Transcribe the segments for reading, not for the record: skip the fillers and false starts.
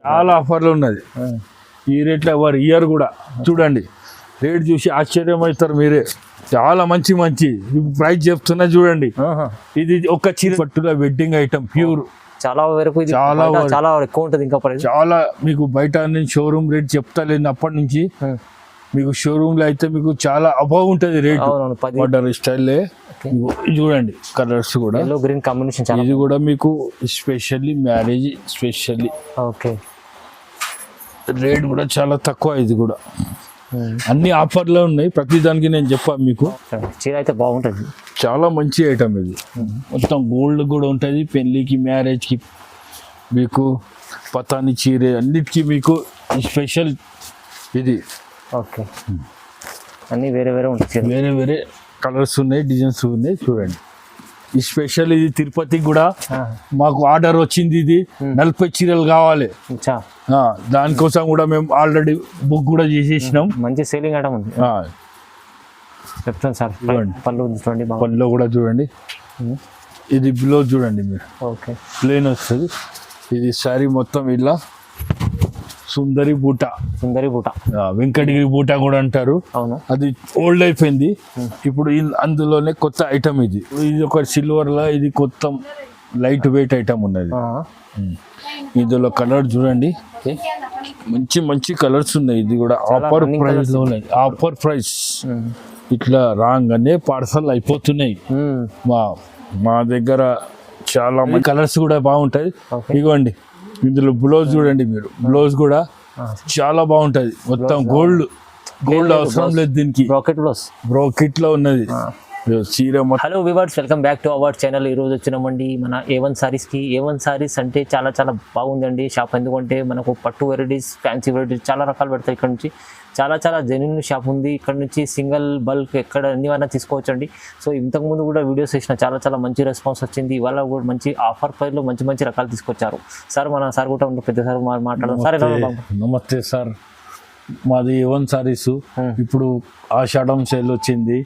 చాలా ఆఫర్లు ఉన్నది. ఈ రేట్లో ఎవరు ఇయర్ కూడా చూడండి. రేట్ చూసి ఆశ్చర్యమవుతారు మీరే. చాలా మంచి మంచి ప్రైస్ చెప్తున్నా చూడండి. ఇది ఒక చీర పట్టుల వెడ్డింగ్ ఐటమ్ ప్యూర్. చాలా వరకు చాలా ఎక్కువ ఉంటుంది. ఇంకా చాలా మీకు బయట నుంచి షోరూమ్ రేట్ చెప్తా లేదు అప్పటి నుంచి. మీకు షోరూమ్ లో అయితే మీకు చాలా అబౌవ్ ఉంటుంది రేట్. మోడల్ స్టైల్ చూడండి. కలర్స్ కూడా గ్రీన్ కాంబినేషన్. ఇది కూడా మీకు specially marriage specially. Okay. Rate కూడా చాలా తక్కువ. ఇది కూడా అన్ని ఆఫర్లో ఉన్నాయి. ప్రతిదానికి నేను చెప్పాను మీకు. చీర అయితే బాగుంటుంది. చాలా మంచి ఐటమ్ ఇది. మొత్తం గోల్డ్ కూడా ఉంటుంది. పెళ్ళికి మ్యారేజ్కి మీకు పతాని చీర అన్నిటికీ మీకు స్పెషల్ ఇది. ఓకే. అన్నీ వేరే వేరే ఉంటాయి. వేరే వేరే కలర్స్ ఉన్నాయి, డిజైన్స్ ఉన్నాయి. చూడండి ఈ స్పెషల్. ఇది తిరుపతికి కూడా మాకు ఆర్డర్ వచ్చింది. ఇది 40 చీరలు కావాలి. దానికోసం కూడా మేము ఆల్రెడీ బుక్ కూడా చేసేసినాం. మంచి సేలింగ్ ఐటమ్ ఉంది. చెప్తాను సార్. పళ్ళు కూడా చూడండి. ఇది బ్లౌజ్ చూడండి మీరు. ఓకే. ప్లేన్ వస్తుంది. ఇది శారీ మొత్తం ఇలా సుందరి బూట. వెంకటగిరి బూట కూడా అంటారు. అది ఓల్డ్ అయిపోయింది. ఇప్పుడు అందులోనే కొత్త ఐటమ్ ఇది. ఇది ఒక సిల్వర్ లా. ఇది కొత్త లైట్ వెయిట్ ఐటమ్ ఉన్నది. ఇందులో కలర్ చూడండి. మంచి మంచి కలర్స్ ఉన్నాయి. ఇది కూడా ఆఫర్ ప్రైస్ లో ఉన్నది. Offer price. ఇట్లా రాగానే పార్సల్ అయిపోతున్నాయి. మా దగ్గర చాలా మంది కలర్స్ కూడా బాగుంటాయి. ఇదిగోండి. ఇందులో బ్లౌజ్ చూడండి మీరు. బ్లౌజ్ కూడా చాలా బాగుంటది. మొత్తం గోల్డ్ అవసరం లేదు దీనికి. బ్రోకెట్ లో ఉన్నది చీర. Hello viewers, welcome back to our channel. ఈ రోజు వచ్చినామండి మన A1 సారీస్ కి. A1 సారీస్ అంటే చాలా చాలా బాగుందండి షాప్. ఎందుకంటే మనకు పట్టు వెరైటీస్, ఫ్యాన్సీ వెరైటీస్ చాలా రకాలు పెడతాయి. ఇక్కడ నుంచి చాలా చాలా జెన్యూన్ షాప్ ఉంది. ఇక్కడ నుంచి సింగిల్ బల్క్ ఎక్కడ ఎన్నివైనా తీసుకోవచ్చండి. సో ఇంతకుముందు కూడా వీడియోస్ చేసిన చాలా చాలా మంచి రెస్పాన్స్ వచ్చింది. ఇవాళ కూడా మంచి ఆఫర్ ప్రైస్లో మంచి మంచి రకాలు తీసుకొచ్చారు. సార్ మన సార్ కూడా పెద్ద సార్ మాట్లాడదాం. సార్ నమస్తే సార్. మాది A1 సారీస్. ఇప్పుడు ఆషాఢం సేల్ వచ్చింది.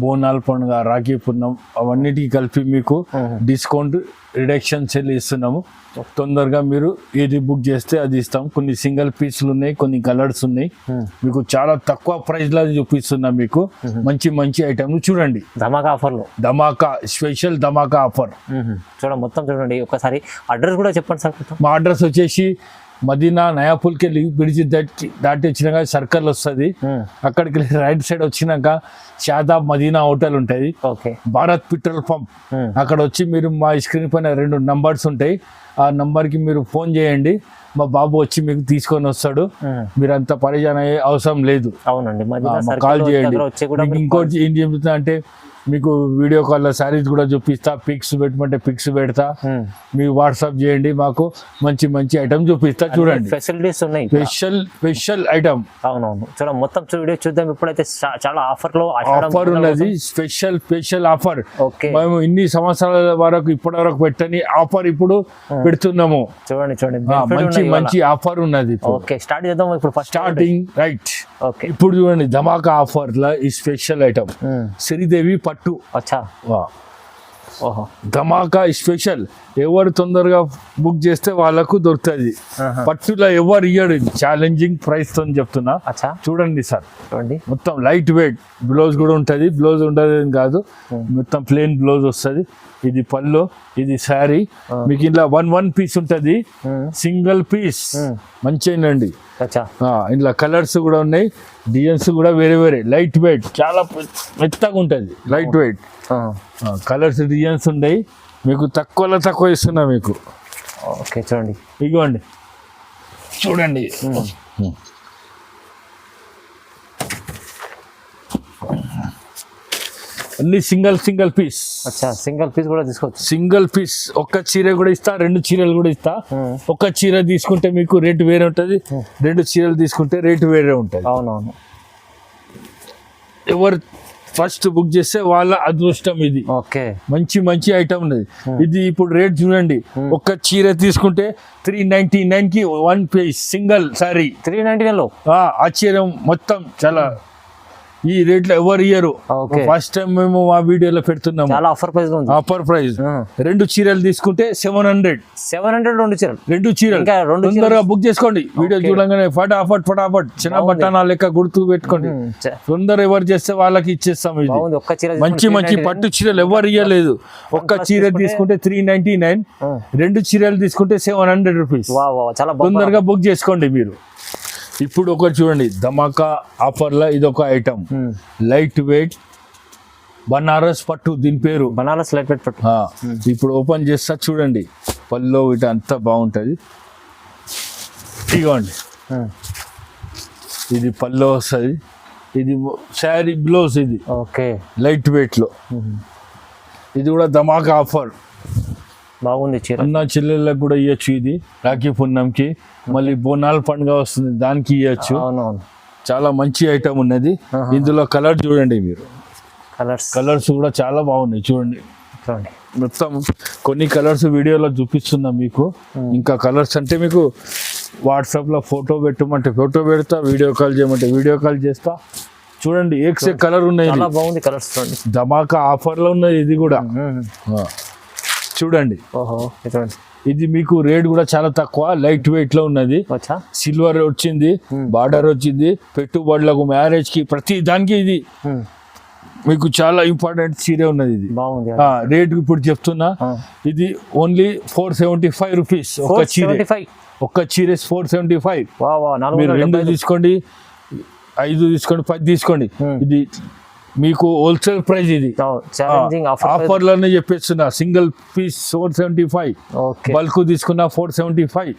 బోనాల పండుగ, రాఖీ పూర్ణం అవన్నిటికీ కలిపి మీకు డిస్కౌంట్ రిడక్షన్ సేల్ ఇస్తున్నాము. తొందరగా మీరు ఏది బుక్ చేస్తే అది ఇస్తాం. కొన్ని సింగిల్ పీసులు ఉన్నాయి, కొన్ని కలర్స్ ఉన్నాయి. మీకు చాలా తక్కువ ప్రైస్ లో చూపిస్తున్నాం. మీకు మంచి మంచి ఐటమ్ చూడండి. ధమాకా ఆఫర్ లో స్పెషల్ ధమాకా ఆఫర్. చూడండి మొత్తం చూడండి. ఒకసారి అడ్రస్ కూడా చెప్పండి సార్. మా అడ్రస్ వచ్చేసి మదీనా నయాపుల్కి వెళ్ళి బ్రిడ్జ్ దాటి వచ్చినాక సర్కిల్ వస్తుంది. అక్కడికి రైట్ సైడ్ వచ్చినాక షాదాబ్ మదీనా హోటల్ ఉంటుంది. భారత్ పెట్రోల్ పంప్ అక్కడ వచ్చి మీరు మా స్క్రీన్ పైన 2 నంబర్స్ ఉంటాయి. ఆ నంబర్కి మీరు ఫోన్ చేయండి. మా బాబు వచ్చి మీకు తీసుకొని వస్తాడు. మీరు అంత పరిచయం అయ్యే అవసరం లేదు. అవునండి. కాల్ చేయండి. ఇంకోటి ఏం చెప్తున్నా అంటే మీకు వీడియో కాల్ శారీస్ కూడా చూపిస్తా. పిక్స్ పెట్టమంటే పిక్స్ పెడతా. మీరు వాట్సాప్ చేయండి. మాకు మంచి మంచి ఐటమ్ చూపిస్తా. చూడండి ఫెసిలిటీస్ ఉన్నాయి. Special item. అవునవును. చూడండి మొత్తం వీడియో చూద్దాం. ఇప్పుడైతే చాలా ఆఫర్ ఉన్నది. Special offer. మేము ఇన్ని సంవత్సరాల వరకు ఇప్పటి వరకు పెట్టని ఆఫర్ ఇప్పుడు పెడుతున్నాము. చూడండి మంచి మంచి ఆఫర్ ఉన్నది. స్టార్ట్ చేద్దాం. ఇప్పుడు స్టార్టింగ్ రైట్. ఇప్పుడు చూడండి ధమాకా ఆఫర్ లా ఈ స్పెషల్ ఐటమ్ శ్రీదేవి పట్టు. ధమాకా స్పెషల్. ఎవరు తొందరగా బుక్ చేస్తే వాళ్ళకు దొరుకుతుంది. పట్టులో ఎవరు ఇయ్యడు. ఛాలెంజింగ్ ప్రైస్ తో చెప్తున్నా. చూడండి సార్. మొత్తం లైట్ వెయిట్. బ్లౌజ్ కూడా ఉంటుంది. బ్లౌజ్ ఉండదు కాదు, మొత్తం ప్లెయిన్ బ్లౌజ్ వస్తుంది. ఇది పళ్ళు, ఇది శారీ. మీకు ఇలా 1 పీస్ ఉంటుంది. Single piece. మంచిగానండి. ఇంట్లో కలర్స్ కూడా ఉన్నాయి. డిజైన్స్ కూడా వేరే వేరే. Light weight. చాలా మెత్తగా ఉంటుంది. లైట్ వెయిట్ కలర్స్, డిజైన్స్ ఉన్నాయి. మీకు తక్కువలో తక్కువ ఇస్తున్నా మీకు. ఓకే చూడండి. ఇదిగోండి చూడండి. అన్ని సింగిల్ పీస్. సింగిల్ పీస్ కూడా తీసుకోవచ్చు. Single piece. ఒక్క చీర కూడా ఇస్తా, 2 చీరలు కూడా ఇస్తా. ఒక్క చీర తీసుకుంటే మీకు రేటు వేరే ఉంటుంది. 2 చీరలు తీసుకుంటే రేటు వేరే ఉంటుంది. అవునవును. ఎవరు ఫస్ట్ బుక్ చేస్తే వాళ్ళ అదృష్టం ఇది. మంచి మంచి ఐటమ్ ఉన్నది. ఇది ఇప్పుడు రేట్ చూడండి. ఒక్క చీర తీసుకుంటే 399 కి 1 పీస్ సింగిల్ సారీ. 399 లో ఆ చీర మొత్తం చాలా ఈ రేట్ లో ఎవరు ఇయ్యరు. ఓకే. ఫస్ట్ టైం మేము మా వీడియోలో పెడుతున్నాము. చాలా ఆఫర్ ప్రైస్ లో ఉంది. Offer price. 2 చీరలు తీసుకుంటే 700. 700 2 చీరలు. 2 చీరలు ఇంకా 2 తొందరగా బుక్ చేసుకోండి. వీడియో చూడంగానే ఫటాఫట్ చిన్న బట్టనా లెక్క గుర్తు పెట్టుకోండి. తొందర ఎవరు చేస్తే వాళ్ళకి ఇచ్చేస్తాం. ఇది బాగుంది. ఒక్క చీర మంచి పట్టు చీరలు ఎవరు ఇయ్యలేదు. ఒక్క చీర తీసుకుంటే 399, 2 చీరలు తీసుకుంటే 700 రూపీస్. చాలా తొందరగా బుక్ చేసుకోండి మీరు. ఇప్పుడు ఒకటి చూడండి, ధమాకా ఆఫర్ లో ఇది ఒక ఐటమ్, లైట్ వెయిట్ బనారస్ పట్టు, దీని పేరు బనారస్ లైట్ వెయిట్ పట్టు. ఇప్పుడు ఓపెన్ చేస్తా చూడండి, పల్లో ఇట అంతా బాగుంటుంది. ఇదిగోండి, ఇది పల్లో వస్తుంది, ఇది శారీ బ్లౌజ్, ఇది ఓకే లైట్ వెయిట్ లో. ఇది కూడా ధమాకా ఆఫర్, బాగుంది చీర. అన్న చెల్లెళ్ళకి కూడా ఇవ్వచ్చు. ఇది రాఖీ పున్నంకి, మళ్ళీ బోనాల పండుగ వస్తుంది దానికి ఇవ్వచ్చు. అవునవును, చాలా మంచి ఐటమ్ ఉన్నది. ఇందులో కలర్ చూడండి మీరు, కలర్స్ కూడా చాలా బాగున్నాయి చూడండి. మొత్తం కొన్ని కలర్స్ వీడియోలో చూపిస్తున్నా మీకు. ఇంకా కలర్స్ అంటే మీకు వాట్సాప్ లో ఫోటో పెట్టమంటే ఫోటో పెడతా, వీడియో కాల్ చేయమంటే వీడియో కాల్ చేస్తా. చూడండి ఏక్ కలర్ ఉన్నాయి, చాలా బాగుంది కలర్స్ చూడండి. ధమాకా ఆఫర్ లో ఉన్నది ఇది కూడా. చూడండి, ఇది మీకు రేట్ కూడా చాలా తక్కువ, లైట్ వెయిట్ లో ఉన్నది. సిల్వర్ వచ్చింది, బార్డర్ వచ్చింది, పెట్టుబడులకు, మ్యారేజ్ కి, ప్రతి దానికి ఇది మీకు చాలా ఇంపార్టెంట్ చీర ఉన్నది. ఇది రేట్ ఇప్పుడు చెప్తున్నా, ఇది ఓన్లీ 475 రూపీస్. ఒక్క చీర 475. మీరు 2 తీసుకోండి, 5 తీసుకోండి, 10 తీసుకోండి. ఇది మీకు హోల్సేల్ ప్రైస్. ఇది ఆఫర్ లోనే చెప్పేస్తున్నా, సింగిల్ పీస్ 475, బల్క్ తీసుకున్నా 475.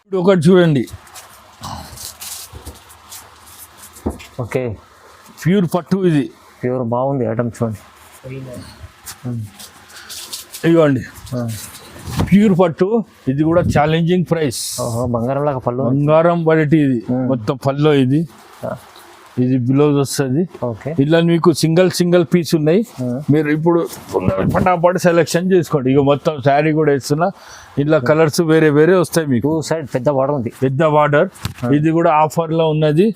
ఇప్పుడు ఒకటి చూడండి, ఓకే, ప్యూర్ పట్టు, ఇది ప్యూర్ బాగుంది ఐటమ్ చూడండి. ఇదిగోండి ప్యూర్ పట్టు, ఇది కూడా ఛాలెంజింగ్ ప్రైస్. బంగారం లాగా పళ్ళు, బంగారం క్వాలిటీ ఇది మొత్తం పల్లో. ఇది బ్లౌజ్ వస్తుంది. ఇలా మీకు సింగిల్ పీస్ ఉన్నాయి. మీరు ఇప్పుడు పటాపట సెలెక్షన్ చేసుకోండి. ఇక మొత్తం శారీ కూడా ఇస్తున్నా, ఇలా కలర్స్ వేరే వస్తాయి మీకు. సైడ్ పెద్ద బార్డర్ ఉంది, పెద్ద బార్డర్. ఇది కూడా ఆఫర్ లో ఉన్నది.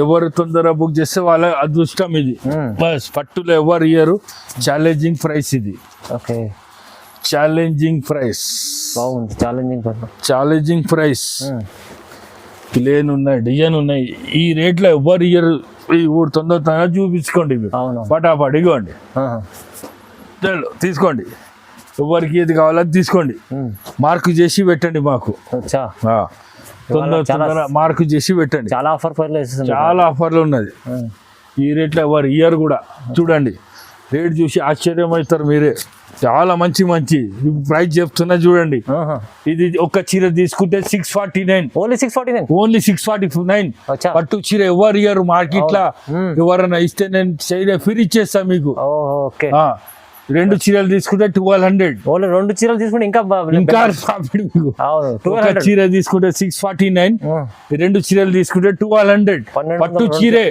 ఎవరు తొందరగా బుక్ చేస్తే వాళ్ళ అదృష్టం. ఇది బస్ పట్టులో ఎవరు ఇయ్యరు. ఛాలెంజింగ్ ప్రైస్ ఇది. ఓకే, ఛాలెంజింగ్ ప్రైస్, బాగుంది. Challenging price. ప్లేన్ ఉన్నాయి, డిజైన్ ఉన్నాయి. ఈ రేట్లో ఎవరు ఇయ్యరు. తొందరగా చూపించుకోండి మీరు, పటాపట్. ఇవ్వండి, తీసుకోండి. ఎవరికి ఏది కావాలో తీసుకోండి. మార్క్ చేసి పెట్టండి మాకు, తొందర మార్క్ చేసి పెట్టండి. చాలా ఆఫర్లు ఉన్నది. ఈ రేట్లో ఎవరు ఇయ్యరు కూడా. చూడండి, రేట్ చూసి ఆశ్చర్యమవుతారు మీరే. చాలా మంచి ప్రైస్ చెప్తున్నా చూడండి. ఇది ఒక చీర తీసుకుంటే 649, ఓన్లీ 649. పట్టు చీర ఎవరు ఇయ్యరు మార్కెట్ లా. ఎవరన్నా ఇస్తే నేను చైనా ఫ్రీ ఇచ్చేస్తా మీకు. 2 చీరలు తీసుకుంటే 1200. 2 చీరలు తీసుకుంటే ఇంకా ప్రాఫిట్ మీకు. ఒక చీర తీసుకుంటే 649, 2 చీరలు తీసుకుంటే 1200. పట్టు చీరే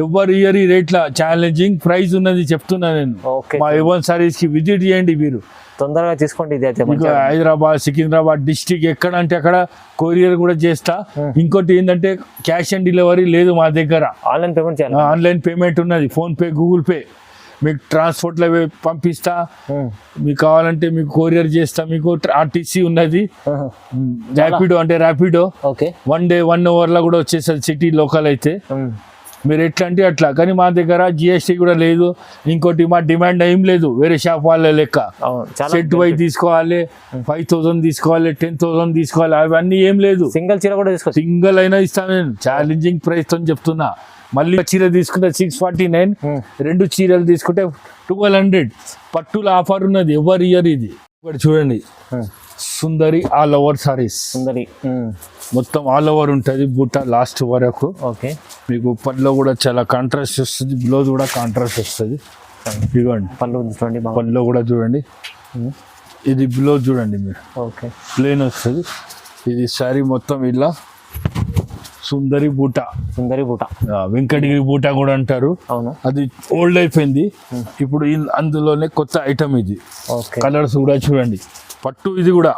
ఎవరు ఇయర్. ఈ రేట్ల ఛాలెంజింగ్ ప్రైస్ ఉన్నది చెప్తున్నా నేను. మా A1 సారీస్ కి విజిట్ చేయండి, మీరు తొందరగా తీసుకోండి. హైదరాబాద్, సికింద్రాబాద్ డిస్టిక్ ఎక్కడ అంటే అక్కడ కొరియర్ కూడా చేస్తా. ఇంకోటి ఏంటంటే క్యాష్ ఆన్ డెలివరీ లేదు మా దగ్గర. ఆన్లైన్ పేమెంట్ ఉన్నది, ఫోన్ పే, గూగుల్ పే. మీకు ట్రాన్స్పోర్ట్లో పంపిస్తా. మీకు కావాలంటే మీకు కొరియర్ చేస్తా. మీకు ఆర్టీసీ ఉన్నది, ర్యాపిడో అంటే ర్యాపిడో. 1 day 1 hour లో కూడా వచ్చేస్తుంది సిటీ లోకల్ అయితే. మీరు ఎట్లా అంటే అట్లా. కానీ మా దగ్గర GST కూడా లేదు. ఇంకోటి మా డిమాండ్ ఏం లేదు వేరే షాప్ వాళ్ళ లెక్క. సెట్ వై తీసుకోవాలి, 5000 తీసుకోవాలి, 10,000 తీసుకోవాలి, అవన్నీ ఏం లేదు. సింగిల్ చీర కూడా తీసుకో, సింగిల్ అయినా ఇస్తాను నేను. ఛాలెంజింగ్ ప్రైస్ తో చెప్తున్నా. మళ్ళీ చీర తీసుకుంటే 649, 2 చీరలు తీసుకుంటే 1200. పట్టుల ఆఫర్ ఉన్నది, ఎవరు ఇయర్. ఇది ఒకటి చూడండి, సుందరి ఆల్ ఓవర్ సారీస్. మొత్తం ఆల్ ఓవర్ ఉంటుంది, బుట్ట లాస్ట్ వరకు. మీకు పళ్ళు కూడా చాలా కాంట్రాస్ట్ వస్తుంది, బ్లౌజ్ కూడా కాంట్రాస్ట్ వస్తుంది. ఇదిగోండి పళ్ళు కూడా చూడండి. ఇది బ్లౌజ్ చూడండి మీరు, ప్లేన్ వస్తుంది. ఇది శారీ మొత్తం ఇలా సుందరి బూట, వెంకటగిరి బూట కూడా అంటారు. అది ఓల్డ్ అయిపోయింది. ఇప్పుడు అందులోనే కొత్త ఐటమ్ ఇది. కలర్స్ కూడా చూడండి. పట్టు ఇది కూడా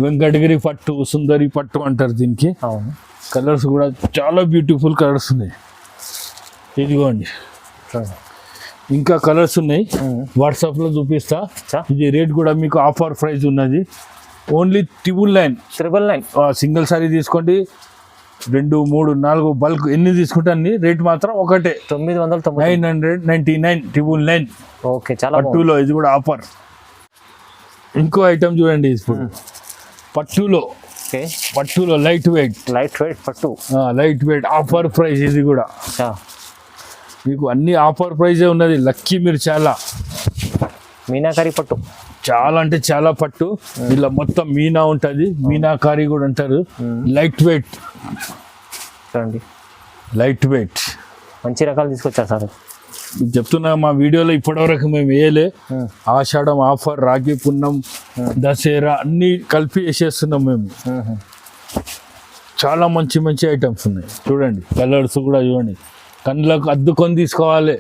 వెంకటగిరి పట్టు, సుందరి పట్టు అంటారు దీనికి. కలర్స్ కూడా చాలా బ్యూటిఫుల్ కలర్స్ ఉన్నాయి. ఇదిగోండి చూడండి. ఇంకా కలర్స్ ఉన్నాయి, వాట్సాప్లో చూపిస్తా. అచ్చా. ఇది రేట్ కూడా మీకు ఆఫర్ ప్రైస్ ఉన్నది, ఓన్లీ 999. సింగిల్ సారీ తీసుకోండి, 2, 3, 4 బల్క్ ఎన్ని తీసుకుంటే అన్ని రేట్ మాత్రం ఒకటే 999. 999, 999. ఓకే, చాలా పట్టులో ఇది కూడా ఆఫర్. ఇంకో ఐటమ్ చూడండి ఇప్పుడు పట్టులో, ఓకే. పట్టులో లైట్ వెయిట్ పట్టు. Light weight offer price. ఇది కూడా అచ్చా. మీకు అన్ని ఆఫర్ ప్రైజే ఉన్నది. లక్కీ మీరు చాలా మీనాకారి పట్టు, చాలా అంటే చాలా పట్టు. ఇలా మొత్తం మీనా ఉంటుంది, మీనాకారి కూడా అంటారు. లైట్ వెయిట్, చూడండి లైట్ వెయిట్ మంచి రకాలు తీసుకొచ్చారు సార్. మీకు చెప్తున్నా, మా వీడియోలో ఇప్పటివరకు మేము వేయలే. ఆషాఢం ఆఫర్, రాఖీ పున్నం, దసరా అన్నీ కలిపి వేసేస్తున్నాం మేము. చాలా మంచి మంచి ఐటమ్స్ ఉన్నాయి చూడండి. కలర్స్ కూడా చూడండి, కళ్ళకు అద్దుకొని తీసుకోవాలి.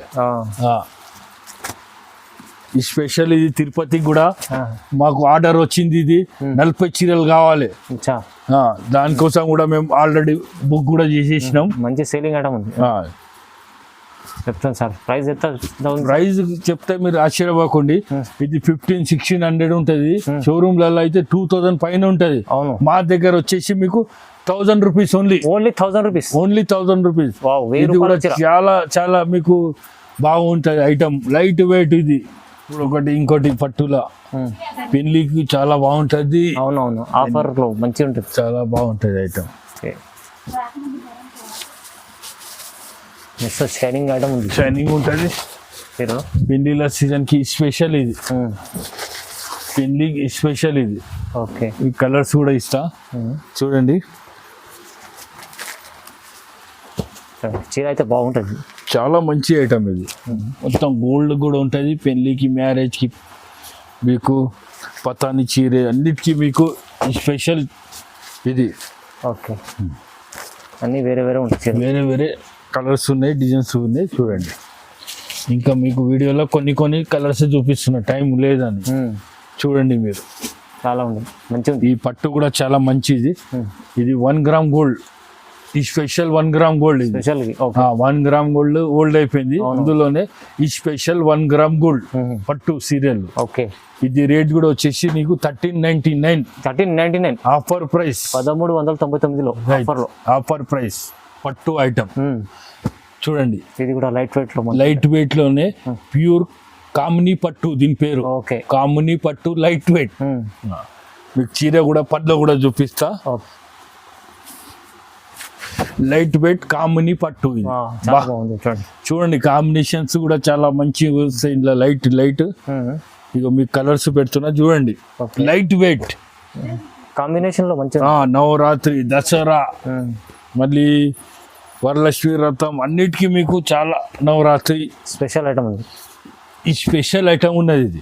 ఈ స్పెషల్ ఇది తిరుపతికి కూడా మాకు ఆర్డర్ వచ్చింది. ఇది 40 చీరలు కావాలి. అచ్చా. దానికోసం కూడా మేము ఆల్రెడీ బుక్ కూడా చేసేసినాం. మంచి సేలింగ్ ఐటమ్ ఉంది. చెప్తాను సార్, ప్రైస్ ఎంత? ప్రైస్ చెప్తే మీరు ఆశ్చర్యపోకండి. ఇది 1500-1600 ఉంటుంది. షోరూమ్లలో అయితే 2000 పైన ఉంటుంది. అవును. మా దగ్గర వచ్చేసి మీకు 1000 rupees only. Only 1000 rupees. Only 1000 rupees. ఇది కూడా రూపాయలు చాలా చాలా మీకు బాగుంటుంది ఐటమ్. లైట్ వెయిట్ ఇది. ఇప్పుడు ఒకటి ఇంకోటి పట్టుల పెళ్లికి చాలా బాగుంటుంది. అవునవును, ఆఫర్ లో మంచిగా ఉంటుంది, చాలా బాగుంటుంది ఐటమ్. షైనింగ్ ఐటమ్ ఉంది, షైనింగ్ ఉంటుంది. పెళ్లిల సీజన్ కి స్పెషల్ ఇది. పెళ్లికి స్పెషల్ ఇది. ఓకే. ఈ కలర్స్ కూడా ఇస్తా చూడండి. చీర అయితే బాగుంటుంది, చాలా మంచి ఐటమ్ ఇది. మొత్తం గోల్డ్ కూడా ఉంటుంది. పెళ్ళికి, మ్యారేజ్కి, మీకు పతాని చీర అన్నిటికీ మీకు స్పెషల్ ఇది. ఓకే. అన్నీ వేరే వేరే ఉంటాయి, వేరే వేరే కలర్స్ ఉన్నాయి, డిజైన్స్ ఉన్నాయి చూడండి. ఇంకా మీకు వీడియోలో కొన్ని కలర్స్ చూపిస్తున్నా, టైం లేదని. చూడండి మీరు, చాలా ఉంది, మంచిగా. ఈ పట్టు కూడా చాలా మంచిది. ఇది 1 గ్రామ్ గోల్డ్. ఈ స్పెషల్ 1 గ్రామ్ గోల్డ్. ఇది 1 గ్రామ్ గోల్డ్ ఓల్డ్ అయిపోయింది. అందులోనే ఈ స్పెషల్ 1 గ్రామ్ గోల్డ్ పట్టు సీరియల్. ఓకే. ఇది రేట్ కూడా వచ్చేసి నీకు 1399 ఆఫర్ ప్రైస్. 1399లో ఆఫర్ ప్రైస్ పట్టు ఐటమ్ చూడండి. ఇది కూడా లైట్ వెయిట్ లోనే ప్యూర్ కామిని పట్టు, దీని పేరు. ఓకే. కామిని పట్టు లైట్ వెయిట్. మీకు చీర కూడా పట్ల కూడా చూపిస్తా. లైట్ వెయిట్ కామిని పట్టు. చూడండి, కాంబినేషన్స్ కూడా చాలా మంచి వస్తాయి ఇందులో. లైట్ ఇక మీకు కలర్స్ పెడుతున్నా చూడండి. లైట్ వెయిట్ కాంబినేషన్ లో మంచి. నవరాత్రి, దసరా, మళ్ళీ వరలక్ష్మి వ్రతం అన్నిటికీ మీకు చాలా నవరాత్రి స్పెషల్ ఐటమ్ ఉంది. ఈ స్పెషల్ ఐటమ్ ఉన్నది.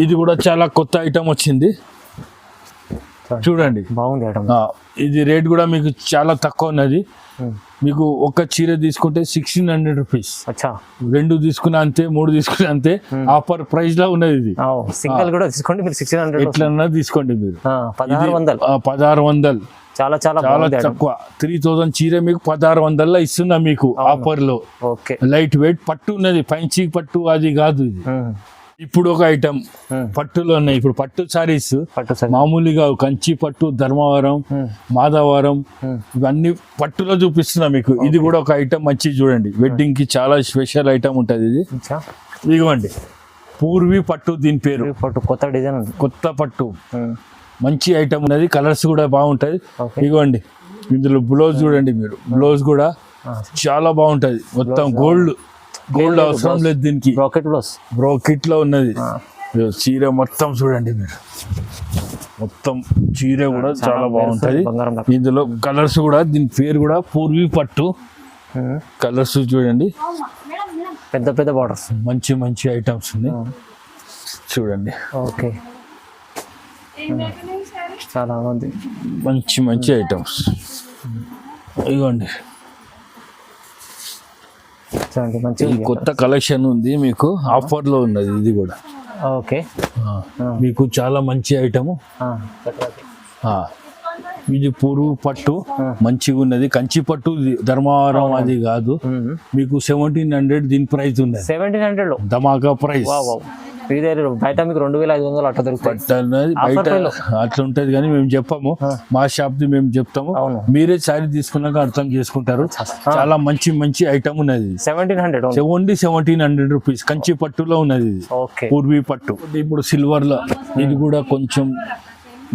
ఇది కూడా చాలా కొత్త ఐటమ్ వచ్చింది చూడండి. బాగుంది ఐటమ్. ఇది రేట్ కూడా మీకు చాలా తక్కువ ఉన్నది. మీకు ఒక చీర తీసుకుంటే 1600 రూపీస్. 2 తీసుకున్నా అంతే, 3 తీసుకున్నా అంతే. ఆఫర్ ప్రైస్ లా ఉన్నది ఇది. సింగిల్ కూడా తీసుకోండి మీరు, 1600 ఎట్లన్నా తీసుకోండి మీరు. 1600 చాలా చాలా చాలా తక్కువ. 3000 చీర మీకు 1600 ఇస్తున్నా మీకు ఆఫర్ లో. ఓకే. లైట్ వెయిట్ పట్టు ఉన్నది, పంచి పట్టు అది కాదు ఇది. ఇప్పుడు ఒక ఐటమ్ పట్టులో ఉన్నాయి. ఇప్పుడు పట్టు సారీస్ మామూలుగా కంచి పట్టు, ధర్మవరం, మాధవరం ఇవన్నీ పట్టులో చూపిస్తున్నా మీకు. ఇది కూడా ఒక ఐటమ్ మంచి చూడండి. వెడ్డింగ్ కి చాలా స్పెషల్ ఐటమ్ ఉంటుంది ఇది. ఇదిగోండి, పూర్వీ పట్టు దీని పేరు. కొత్త డిజైన్, కొత్త పట్టు మంచి ఐటమ్ ఉన్నది. కలర్స్ కూడా బాగుంటది. ఇదిగోండి, ఇందులో బ్లౌజ్ చూడండి మీరు. బ్లౌజ్ కూడా చాలా బాగుంటది. మొత్తం గోల్డ్ అవసరం లేదు దీనికి. బ్రోకెట్ లో ఉన్నది చీర మొత్తం చూడండి మీరు. మొత్తం చీర కూడా చాలా బాగుంటది. ఇందులో కలర్స్ కూడా, దీని పేరు కూడా పూర్వీ పట్టు. కలర్స్ చూడండి, పెద్ద పెద్ద బార్డర్స్, మంచి ఐటమ్స్ ఉన్నాయి చూడండి. ఓకే. చాలా ఉంది, మంచి ఐటమ్స్. ఇదిగోండి, కొత్త కలెక్షన్ ఉంది మీకు. ఆఫర్ లో ఉన్నది ఇది కూడా. ఓకే. మీకు చాలా మంచి ఐటమ్. ఇది పురుగు పట్టు మంచిగా ఉన్నది, కంచి పట్టు ఇది ధర్మవరం అది కాదు. మీకు 1700 దీని ప్రైస్ ఉన్నది, 1700 లో ధమాకా ప్రైస్. ఇదే బయట మీకు 2500 అట్లా దొరుకుతాయి. బయట అట్లా ఉంటది కానీ మేము చెప్పాము, మా షాప్ ది మేము చెప్తాము. మీరే శారీ తీసుకున్నాక అర్థం చేసుకుంటారు. చాలా మంచి మంచి ఐటమ్ ఉన్నది. 1700 ఓన్లీ 1700 రూపీస్ కంచి పట్టులో ఉన్నది ఇది, పూర్వీ పట్టు. ఇప్పుడు సిల్వర్ లో ఇది కూడా కొంచెం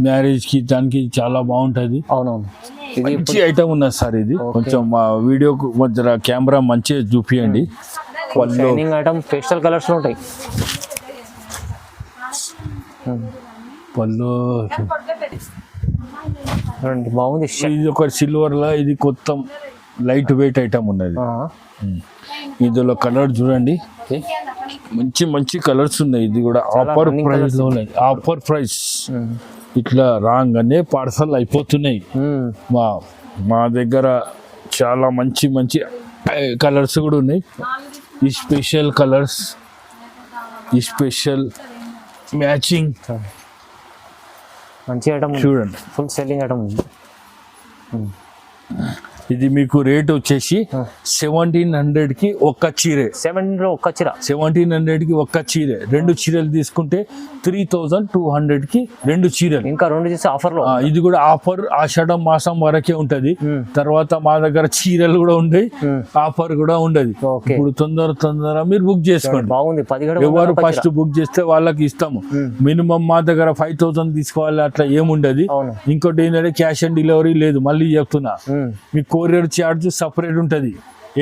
మ్యారేజ్ కి దానికి చాలా బాగుంటది. అవునవును, మంచి ఐటమ్ ఉన్నది సార్. ఇది కొంచెం మా వీడియోకు మధ్య కెమెరా మంచిగా చూపియండి. షైనింగ్ ఐటమ్ పేస్టల్ కలర్స్ లో ఉంటాయి. పళ్ళు బాగుంది. ఇది ఒక సిల్వర్ లా, ఇది కొత్త లైట్ వెయిట్ ఐటమ్ ఉన్నది. ఇందులో కలర్ చూడండి, మంచి మంచి కలర్స్ ఉన్నాయి. ఇది కూడా ఆఫర్ ప్రైస్ లో ఉన్నాయి. ఆఫర్ ప్రైస్ ఇట్లా రాగానే పార్సల్ అయిపోతున్నాయి. మా దగ్గర చాలా మంచి మంచి కలర్స్ కూడా ఉన్నాయి. ఈ స్పెషల్ కలర్స్, ఈ స్పెషల్ మ్యాచింగ్ మంచి ఐటమ్ చూడండి, ఫుల్ సెల్లింగ్ ఐటమ్ ఉంది. ఇది మీకు రేట్ వచ్చేసి 1700 కి ఒక్క చీరే. 1700 ఒక్క చీర, 1700 కి ఒక్క చీరే. 2 చీరలు తీసుకుంటే 3200 కి 2 చీరలు. ఇంకా 2 చేసి ఆఫర్ లో. ఇది కూడా ఆఫర్ ఆషాఢం మాసం వరకే ఉంటది. తర్వాత మా దగ్గర చీరలు కూడా ఉండయి, ఆఫర్ కూడా ఉండదు. ఇప్పుడు తొందర మీరు బుక్ చేసుకోండి. బాగుంది. ఎవరు ఫస్ట్ బుక్ చేస్తే వాళ్ళకి ఇస్తాము. మినిమం మా దగ్గర 5000 తీసుకోవాలి, అట్లా ఏముండదు. ఇంకోటి ఏంటంటే క్యాష్ ఆన్ డెలివరీ లేదు. మళ్ళీ చెప్తున్నా, మీకు కొరియర్ ఛార్జ్ సపరేట్ ఉంటది.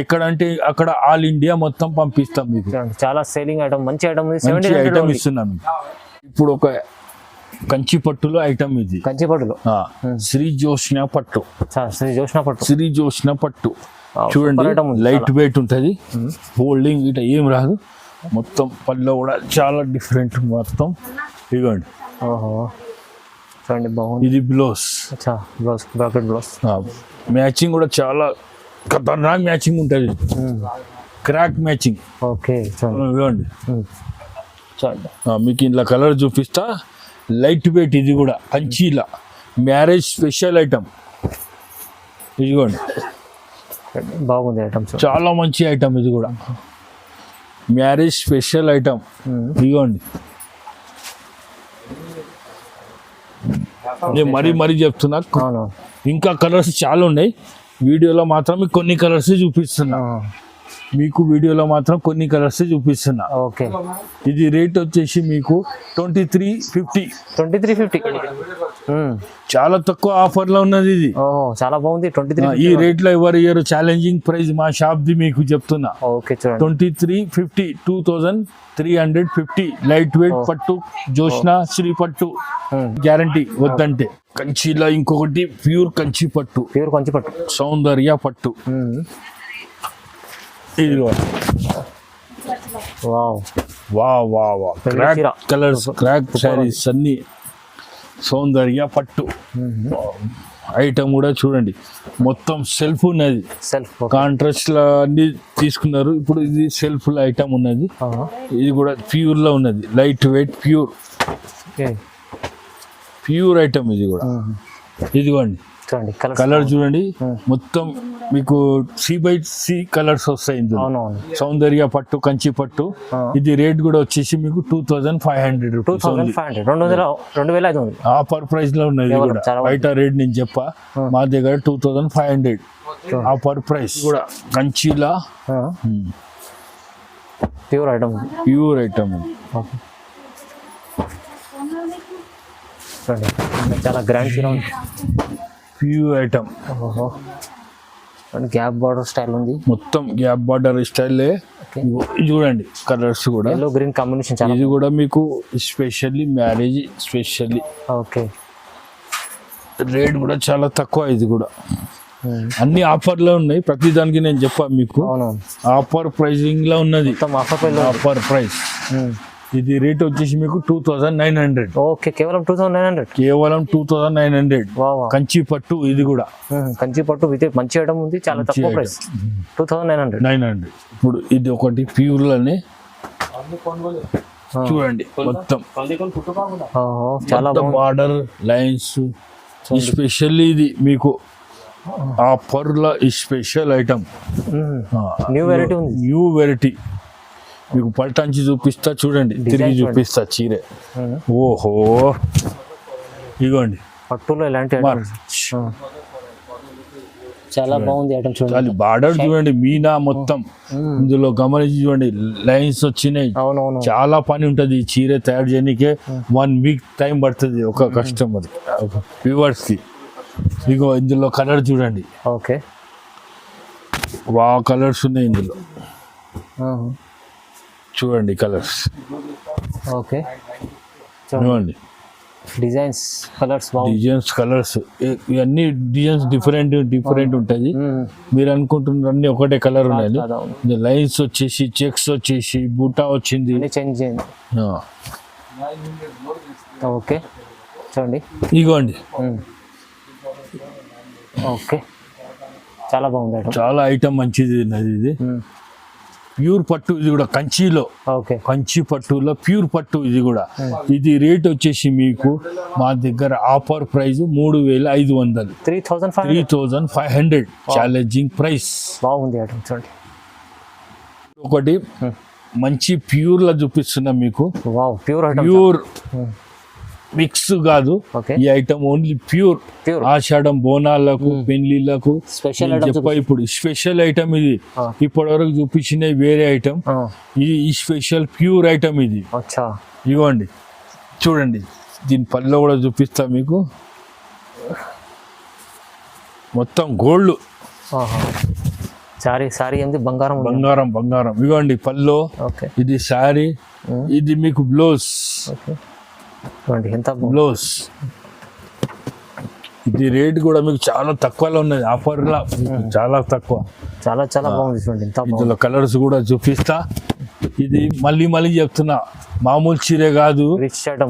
ఎక్కడంటే అక్కడ ఆల్ ఇండియా మొత్తం పంపిస్తాం మీకు. చాలా సేలింగ్ ఐటమ్, మంచి ఐటమ్, మంచి ఐటమ్ ఇస్తున్నాం. ఇప్పుడు ఒక కంచి పట్టులో ఐటమ్ ఇది. కంచి పట్టులో శ్రీ జోష్ణ పట్టు. శ్రీ జోష్ణ పట్టు చూడండి, లైట్ వెయిట్ ఉంటది, ఫోల్డింగ్ ఇట ఏం రాదు. మొత్తం పళ్ళు కూడా చాలా డిఫరెంట్. మొత్తం ఇవ్వండి. బాగుంది. ఇది బ్లౌజ్, బ్రాకెట్ బ్లౌజ్. మ్యాచింగ్ కూడా చాలా ఖతర్నాక్ మ్యాచింగ్ ఉంటుంది, క్రాక్ మ్యాచింగ్. ఇవ్వండి. మీకు ఇంట్లో కలర్ చూపిస్తా. లైట్ వెయిట్, ఇది కూడా కంచిలా మ్యారేజ్ స్పెషల్ ఐటమ్. ఇదిగోండి, బాగుంది ఐటమ్, చాలా మంచి ఐటమ్. ఇది కూడా మ్యారేజ్ స్పెషల్ ఐటమ్. ఇదిగోండి, నేను మరీ చెప్తున్నా. ఇంకా కలర్స్ చాలా ఉన్నాయి. వీడియోలో మాత్రం కొన్ని కలర్స్ చూపిస్తున్నా. మీకు వీడియోలో మాత్రం కొన్ని కలర్స్ చూపిస్తున్నా. ఇది రేట్ వచ్చేసి మీకు 2350. చాలా తక్కువ ఆఫర్ లో ఉన్నది. ఇది చాలా బాగుంది. 23 ఈ రేట్ లో ఎవరు ఇయర్ ఛాలెంజింగ్ ప్రైస్ మా షాప్ ది మీకు చెప్తున్నా. 2350, 2350 లైట్ వెయిట్ పట్టు, జోష్ణ శ్రీ పట్టు, గ్యారంటీ వద్దంటే. కంచిలో ఇంకొకటి ప్యూర్ కంచి పట్టు, సౌందర్య పట్టు. కలర్స్, క్రాక్ శారీస్ అన్ని సౌందర్య పట్టు ఐటమ్ కూడా చూడండి. మొత్తం సెల్ఫ్ ఉన్నది, కాంట్రాస్ట్ లో అన్ని తీసుకున్నారు. ఇప్పుడు ఇది సెల్ఫ్ లో ఐటమ్ ఉన్నది. ఇది కూడా ప్యూర్ లో ఉన్నది, లైట్ వెయిట్ ప్యూర్ ఐటమ్. ఇది కూడా ఇదిగోండి, కలర్ చూడండి. మొత్తం మీకు C/C కలర్స్ వస్తాయి ఇందులో. సౌందర్య పట్టు, కంచి పట్టు. ఇది రేట్ కూడా వచ్చేసి మీకు 2500 రూపీస్. ఆఫర్ ప్రైస్ లో ఉన్నది కూడా. బయట రేట్ నేను చెప్పా, మా దగ్గర 2500 ఆఫర్ ప్రైస్ కూడా. కంచిలా ప్యూర్ ఐటమ్. చాలా grand pure item. Gap border style ఉంది, మొత్తం గ్యాప్ బార్డర్ స్టైల్. చూడండి కలర్స్ కూడా, గ్రీన్ కాంబినేషన్. ఇది కూడా మీకు స్పెషల్లీ మ్యారేజ్ స్పెషల్లీ. రేట్ కూడా చాలా తక్కువ. ఇది కూడా అన్ని ఆఫర్లో ఉన్నాయి. ప్రతి దానికి నేను చెప్పా మీకు ఆఫర్ ప్రైసింగ్ లో ఉన్నది. Offer price. ఇది రేట్ వచ్చేసి మీకు 2900. కేవలం 2900. కేవలం 2900. కంచి పట్టు. ఇది కూడా కంచి పట్టు విత్ మంచి ఐటమ్ ఉంది, చాలా తక్కువ ప్రైస్. 2900. ఇప్పుడు ఇది ఒకటి ప్యూర్ లోనే చూడండి. మొత్తం చాలా బార్డర్ లైన్స్ స్పెషల్లీ ఇది మీకు ఆ పర్ల స్పెషల్ ఐటమ్, న్యూ వెరైటీ ఉంది. న్యూ వెరైటీ మీకు పల్టాంచి చూపిస్తా చూడండి, తిరిగి చూపిస్తా చీరే. ఓహో ఇగోండి పట్టులో ఇలాంటి items. చాలా బాగుంది ఐటమ్ చూడండి. బార్డర్ చూడండి, మీనా మొత్తం ఇందులో గమనించి చూడండి, లైన్స్ వచ్చినాయి. అవునవును, చాలా పని ఉంటుంది ఈ చీర తయారు చేయడానికే. 1 వీక్ టైం పడుతుంది ఒక కస్టమర్ వ్యూవర్స్ కి. ఇగో ఇందులో కలర్ చూడండి, ఓకే కలర్స్ ఉన్నాయి ఇందులో చూడండి, కలర్స్ ఓకే చూడండి, డిజైన్స్ కలర్స్ బాగుంది. డిజైన్స్ కలర్స్ ఇవన్నీ డిజైన్స్ డిఫరెంట్ ఉంటుంది. మీరు అనుకుంటున్నారు అన్ని ఒకటే కలర్ ఉన్నాయి. లైన్స్ వచ్చేసి, చెక్స్ వచ్చేసి, బూటా వచ్చింది, చేంజ్ చేయండి. ఓకే చూడండి, ఇగోండి ఓకే చాలా బాగుంది ఐటమ్. చాలా ఐటమ్ మంచిది ఉన్నది. ఇది ప్యూర్ పట్టు, ఇది కూడా కంచిలో, ఓకే కంచి పట్టులో ప్యూర్ పట్టు. ఇది కూడా ఇది రేట్ వచ్చేసి మీకు మా దగ్గర ఆఫర్ ప్రైస్ 3500, 3500 ఛాలెంజింగ్ ప్రైస్. బాగుంది ఐటమ్ చూడండి. ఒకటి మంచి ప్యూర్ లా చూపిస్తున్నా మీకు. Wow, pure item, pure mix కాదు ఓకే. ఈ ఐటమ్ ఓన్లీ ప్యూర్. ఆషాఢం బోనాలకు, పెళ్లిళ్లకు స్పెషల్ ఇప్పుడు స్పెషల్ ఐటమ్ ఇది. ఇప్పటి వరకు చూపించిన వేరే ఐటమ్, ఇది స్పెషల్ ప్యూర్ ఐటమ్ ఇది. ఇవ్వండి చూడండి, దీని పళ్ళలో కూడా చూపిస్తా మీకు. మొత్తం గోల్డ్ సారీ ఏంది, బంగారం బంగారం. ఇవ్వండి పళ్ళు, ఇది సారీ, ఇది మీకు బ్లౌజ్. ఎంత బ్లౌజ్. ఇది రేట్ కూడా మీకు చాలా తక్కువలో ఉన్నది, ఆఫర్ లా చాలా తక్కువ. చాలా బాగుంది చూడండి. ఇందులో కలర్స్ కూడా చూపిస్తా. ఇది మళ్ళీ చెప్తున్నా, మామూలు చీరే కాదు,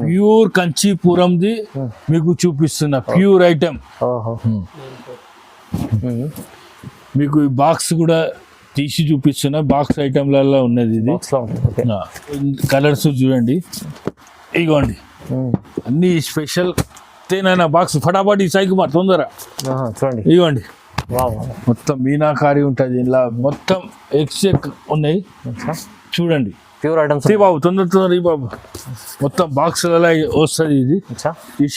ప్యూర్ కంచీపురంది మీకు చూపిస్తున్నా. Pure item. మీకు ఈ బాక్స్ కూడా తీసి చూపిస్తున్నా, బాక్స్ ఐటమ్లలో ఉన్నది ఇది. కలర్స్ చూడండి, ఇగోండి అన్ని స్పెషల్. తేనైనా బాక్స్ ఫటాఫట్ సైకి మా తొందర చూడండి. ఇవ్వండి, మొత్తం మీనాకారి ఉంటుంది ఇలా, మొత్తం ఎక్సెక్ ఉన్నాయి చూడండి. ప్యూర్ ఐటమ్స్ బాబు, తొందర బాబు, మొత్తం బాక్స్లలో వస్తుంది. ఇది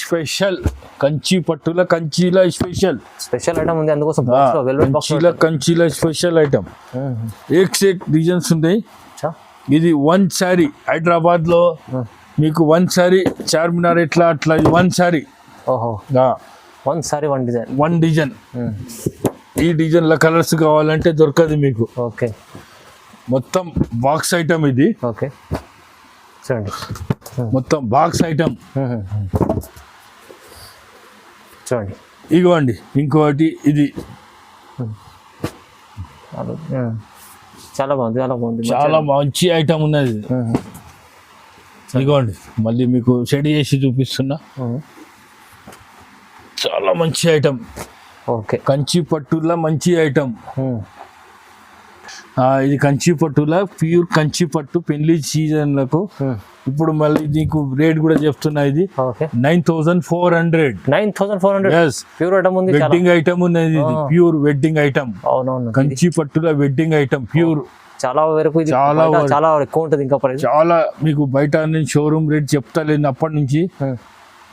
స్పెషల్ కంచి పట్టుల, కంచిలా స్పెషల్ ఐటమ్ ఉంది, అందుకోసం కంచిలా స్పెషల్ ఐటమ్. ఎక్సెక్ డిజైన్స్ ఉన్నాయి. ఇది 1 సారీ హైదరాబాద్ లో మీకు 1 సారీ చార్మినార్ అట్లా 1 సారీ. One design. ఈ డిజైన్ లో కలర్స్ కావాలంటే దొరకదు మీకు. ఓకే, మొత్తం బాక్స్ ఐటమ్ ఇది. ఓకే చూడండి, మొత్తం బాక్స్ ఐటమ్ చూడండి. ఇగోండి ఇంకోటి, ఇది చాలా బాగుంది. చాలా మంచి ఐటమ్ ఉన్నది. ఇగోండి మళ్ళీ మీకు సెట్ చేసి చూపిస్తున్నా. చాలా మంచి ఐటమ్. ఓకే, కంచి పట్టులా మంచి ఐటమ్. ఇది కంచి పట్టులా ప్యూర్ కంచి పట్టు పెళ్లి సీజన్లకు. ఇప్పుడు మళ్ళీ నీకు రేట్ కూడా చెప్తున్నా, ఇది 9400. ప్యూర్ ఐటమ్ ఉంది, వెడ్డింగ్ ఐటమ్ ఉన్నది. ఇది ప్యూర్ వెడ్డింగ్ ఐటమ్. అవునవును, కంచి పట్టులా వెడ్డింగ్ ఐటమ్ ప్యూర్. చాలా వరకు చాలా ఎక్కువ ఉంటుంది. ఇంకా చాలా మీకు బయట నేను షోరూమ్ రేట్ చెప్తా లేదు అప్పటి నుంచి.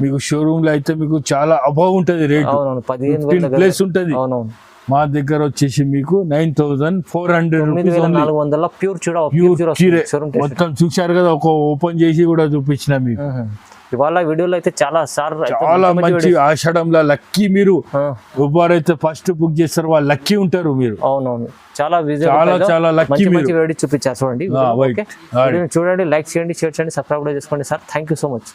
మీకు షోరూమ్ లో అయితే మీకు చాలా అబౌవ్ ఉంటుంది రేట్, 15+ ఉంటుంది. మా దగ్గర వచ్చేసి మీకు 9400 ప్యూర్ చీరే. మొత్తం చూశారు కదా, ఒక ఓపెన్ చేసి కూడా చూపించిన మీకు. ఇవాళ వీడియోలో అయితే చాలా మంచి ఆషాఢంలో లక్కీ. మీరు ఎవరైతే ఫస్ట్ బుక్ చేస్తారో వాళ్ళు లక్కీ ఉంటారు మీరు. అవునవును, చాలా లక్కీ. చూపించారు చూడండి. చూడండి, లైక్ చేయండి, షేర్ చేయండి, సబ్స్క్రైబ్ కూడా చేసుకోండి sir. Thank you so much.